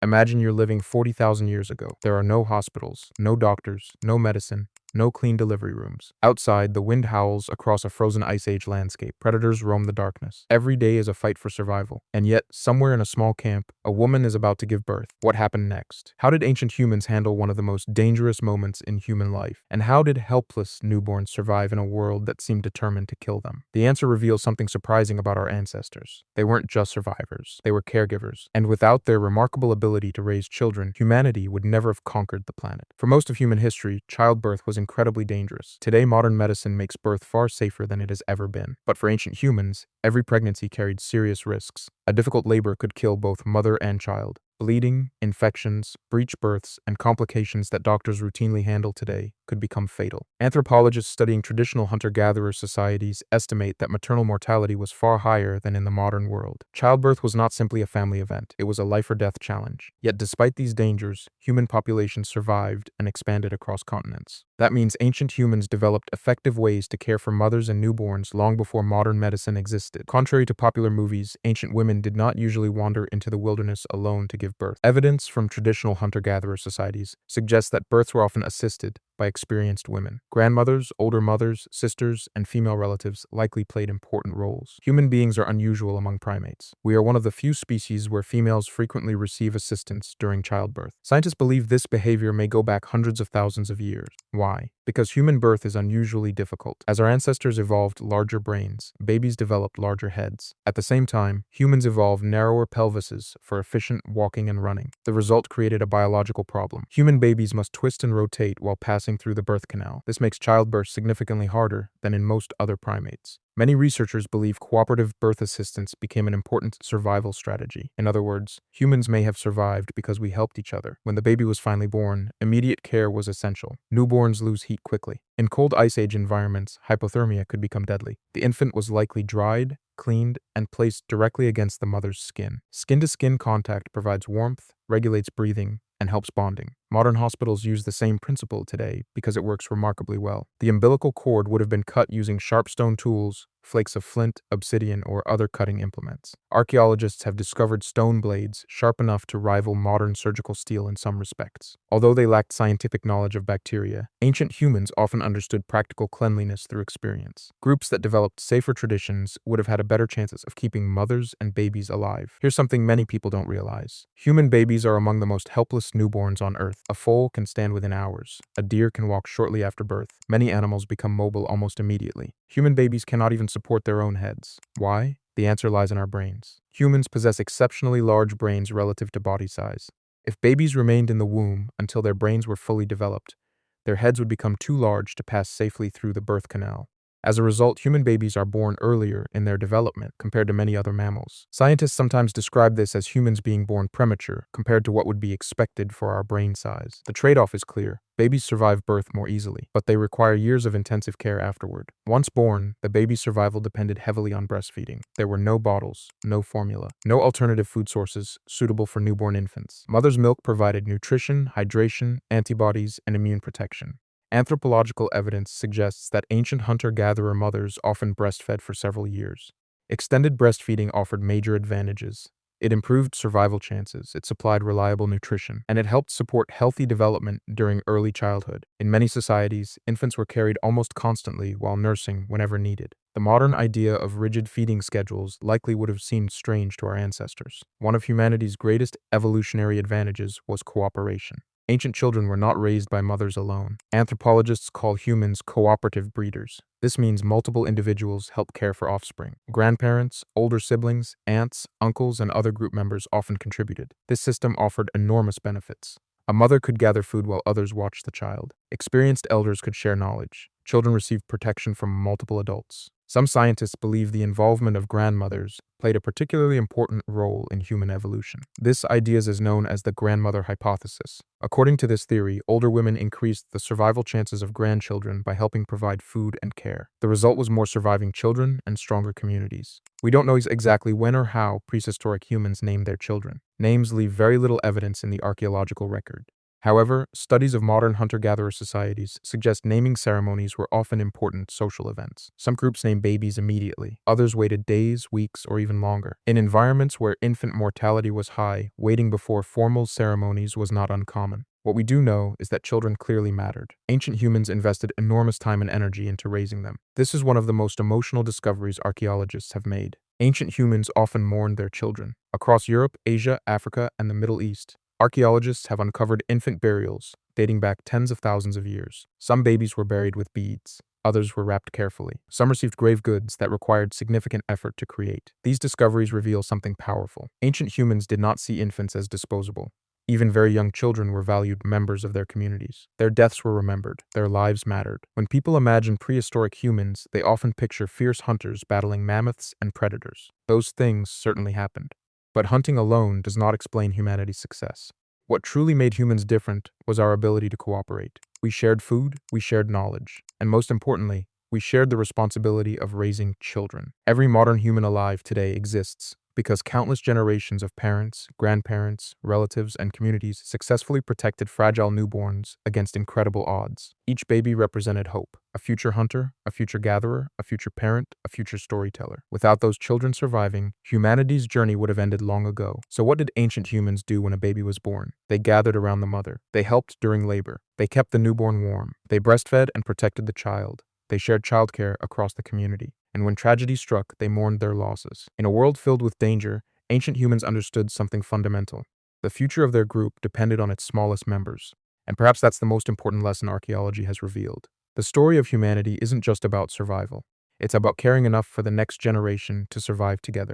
Imagine you're living 40,000 years ago. There are no hospitals, no doctors, no medicine, no clean delivery rooms. Outside, the wind howls across a frozen ice age landscape. Predators roam the darkness. Every day is a fight for survival. And yet, somewhere in a small camp, a woman is about to give birth. What happened next? How did ancient humans handle one of the most dangerous moments in human life? And how did helpless newborns survive in a world that seemed determined to kill them? The answer reveals something surprising about our ancestors. They weren't just survivors. They were caregivers. And without their remarkable ability to raise children, humanity would never have conquered the planet. For most of human history, childbirth was incredibly dangerous. Today, modern medicine makes birth far safer than it has ever been. But for ancient humans, every pregnancy carried serious risks. A difficult labor could kill both mother and child. Bleeding, infections, breech births, and complications that doctors routinely handle today could become fatal. Anthropologists studying traditional hunter-gatherer societies estimate that maternal mortality was far higher than in the modern world. Childbirth was not simply a family event, it was a life-or-death challenge. Yet despite these dangers, human populations survived and expanded across continents. That means ancient humans developed effective ways to care for mothers and newborns long before modern medicine existed. Contrary to popular movies, ancient women did not usually wander into the wilderness alone to give birth. Evidence from traditional hunter-gatherer societies suggests that births were often assisted by experienced women. Grandmothers, older mothers, sisters, and female relatives likely played important roles. Human beings are unusual among primates. We are one of the few species where females frequently receive assistance during childbirth. Scientists believe this behavior may go back hundreds of thousands of years. Why? Because human birth is unusually difficult. As our ancestors evolved larger brains, babies developed larger heads. At the same time, humans evolved narrower pelvises for efficient walking and running. The result created a biological problem. Human babies must twist and rotate while passing through the birth canal. This makes childbirth significantly harder than in most other primates. Many researchers believe cooperative birth assistance became an important survival strategy. In other words, humans may have survived because we helped each other. When the baby was finally born, immediate care was essential. Newborns lose heat quickly. In cold ice age environments, hypothermia could become deadly. The infant was likely dried, cleaned, and placed directly against the mother's skin. Skin-to-skin contact provides warmth, regulates breathing, and helps bonding. Modern hospitals use the same principle today because it works remarkably well. The umbilical cord would have been cut using sharp stone tools, flakes of flint, obsidian, or other cutting implements. Archaeologists have discovered stone blades sharp enough to rival modern surgical steel in some respects. Although they lacked scientific knowledge of bacteria, ancient humans often understood practical cleanliness through experience. Groups that developed safer traditions would have had a better chances of keeping mothers and babies alive. Here's something many people don't realize. Human babies are among the most helpless newborns on Earth. A foal can stand within hours. A deer can walk shortly after birth. Many animals become mobile almost immediately. Human babies cannot even support their own heads. Why? The answer lies in our brains. Humans possess exceptionally large brains relative to body size. If babies remained in the womb until their brains were fully developed, their heads would become too large to pass safely through the birth canal. As a result, human babies are born earlier in their development compared to many other mammals. Scientists sometimes describe this as humans being born premature compared to what would be expected for our brain size. The trade-off is clear. Babies survive birth more easily, but they require years of intensive care afterward. Once born, the baby's survival depended heavily on breastfeeding. There were no bottles, no formula, no alternative food sources suitable for newborn infants. Mother's milk provided nutrition, hydration, antibodies, and immune protection. Anthropological evidence suggests that ancient hunter-gatherer mothers often breastfed for several years. Extended breastfeeding offered major advantages. It improved survival chances, it supplied reliable nutrition, and it helped support healthy development during early childhood. In many societies, infants were carried almost constantly while nursing whenever needed. The modern idea of rigid feeding schedules likely would have seemed strange to our ancestors. One of humanity's greatest evolutionary advantages was cooperation. Ancient children were not raised by mothers alone. Anthropologists call humans cooperative breeders. This means multiple individuals help care for offspring. Grandparents, older siblings, aunts, uncles, and other group members often contributed. This system offered enormous benefits. A mother could gather food while others watched the child. Experienced elders could share knowledge. Children received protection from multiple adults. Some scientists believe the involvement of grandmothers played a particularly important role in human evolution. This idea is known as the grandmother hypothesis. According to this theory, older women increased the survival chances of grandchildren by helping provide food and care. The result was more surviving children and stronger communities. We don't know exactly when or how prehistoric humans named their children. Names leave very little evidence in the archaeological record. However, studies of modern hunter-gatherer societies suggest naming ceremonies were often important social events. Some groups named babies immediately, others waited days, weeks, or even longer. In environments where infant mortality was high, waiting before formal ceremonies was not uncommon. What we do know is that children clearly mattered. Ancient humans invested enormous time and energy into raising them. This is one of the most emotional discoveries archaeologists have made. Ancient humans often mourned their children. Across Europe, Asia, Africa, and the Middle East, archaeologists have uncovered infant burials dating back tens of thousands of years. Some babies were buried with beads. Others were wrapped carefully. Some received grave goods that required significant effort to create. These discoveries reveal something powerful. Ancient humans did not see infants as disposable. Even very young children were valued members of their communities. Their deaths were remembered. Their lives mattered. When people imagine prehistoric humans, they often picture fierce hunters battling mammoths and predators. Those things certainly happened. But hunting alone does not explain humanity's success. What truly made humans different was our ability to cooperate. We shared food, we shared knowledge, and most importantly, we shared the responsibility of raising children. Every modern human alive today exists because countless generations of parents, grandparents, relatives, and communities successfully protected fragile newborns against incredible odds. Each baby represented hope, a future hunter, a future gatherer, a future parent, a future storyteller. Without those children surviving, humanity's journey would have ended long ago. So what did ancient humans do when a baby was born? They gathered around the mother. They helped during labor. They kept the newborn warm. They breastfed and protected the child. They shared childcare across the community. And when tragedy struck, they mourned their losses. In a world filled with danger, ancient humans understood something fundamental. The future of their group depended on its smallest members. And perhaps that's the most important lesson archaeology has revealed. The story of humanity isn't just about survival. It's about caring enough for the next generation to survive together.